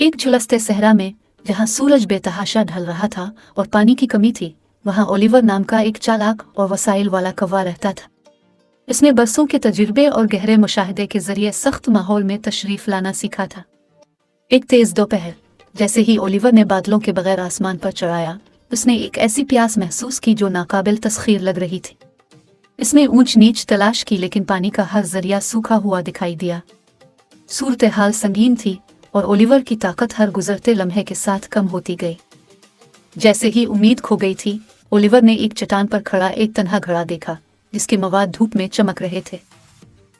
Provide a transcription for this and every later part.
एक झुलसते सहरा में जहाँ सूरज बेतहाशा ढल रहा था और पानी की कमी थी, वहाँ ओलिवर नाम का एक चालाक और वसाइल वाला कौवा रहता था। इसने बरसों के तजुर्बे और गहरे मुशाहिदे के जरिए सख्त माहौल में तशरीफ लाना सीखा था। एक तेज दोपहर जैसे ही ओलिवर ने बादलों के बगैर आसमान पर चढ़ाया, उसने एक ऐसी प्यास महसूस की जो नाकाबिल तस्खीर लग रही थी। इसने ऊंच नीच तलाश की, लेकिन पानी का हर जरिया सूखा हुआ दिखाई दिया। सूरत हाल संगीन थी और ओलिवर की ताकत हर गुजरते लम्हे के साथ कम होती गई। जैसे ही उम्मीद खो गई थी, ओलिवर ने एक चट्टान पर खड़ा एक तन्हा घड़ा देखा जिसके मवाद धूप में चमक रहे थे।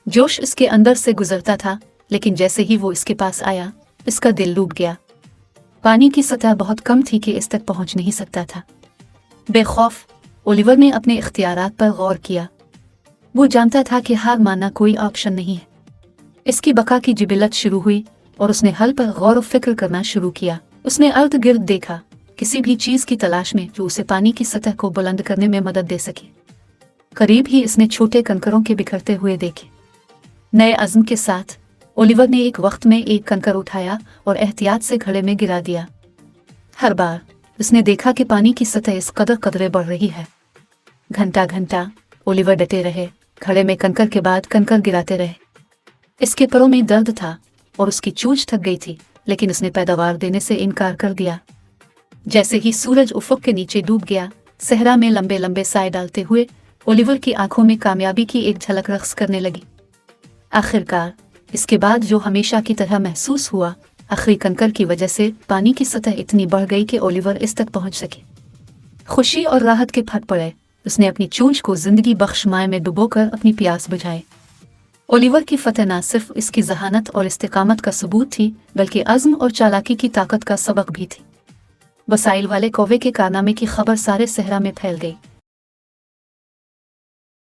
जोश इसके अंदर से गुजरता था, लेकिन जैसे ही वो इसके पास आया, इसका दिल डूब गया। पानी की सतह बहुत कम थी कि इस तक पहुंच नहीं सकता था। बेखौफ ओलिवर ने अपने इख्तियारात पर गौर किया। वो जानता था कि हार मानना कोई ऑप्शन नहीं है। इसकी बका की जिबिलत शुरू हुई और उसने हल पर गौर व फिक्र करना शुरू किया। उसने अर्द गिर्द देखा, किसी भी चीज की तलाश में जो उसे पानी की सतह को बुलंद करने में मदद दे सके। करीब ही इसने छोटे कंकरों के बिखरते हुए देखे। नए अज़्म के साथ ओलिवर ने एक वक्त में एक कंकर उठाया और एहतियात से घड़े में गिरा दिया। हर बार उसने देखा कि पानी की सतह इस कदर कदरे बढ़ रही है। घंटा घंटा ओलिवर डटे रहे, घड़े में कंकर के बाद कंकर गिराते रहे। इसके पैरों में दर्द था और उसकी चोंच थक गई थी, लेकिन उसने पैदावार देने से इनकार कर दिया। जैसे ही सूरज उफक के नीचे डूब गया, सहरा में लंबे लंबे साए डालते हुए ओलिवर की आंखों में कामयाबी की एक झलक रक्स करने लगी। आखिरकार इसके बाद जो हमेशा की तरह महसूस हुआ, आखिरी कंकर की वजह से पानी की सतह इतनी बढ़ गई कि ओलिवर इस तक पहुंच सके। खुशी और राहत के फट पड़े। उसने अपनी चोंच को जिंदगी बख्श माए में डुबोकर अपनी प्यास बुझाई। ओलिवर की फतह न सिर्फ इसकी जहानत और इस्तिकामत का सबूत थी, बल्कि अज़्म और चालाकी की ताकत का सबक भी थी। वसाइल वाले कौवे के कारनामे की खबर सारे सहरा में फैल गई।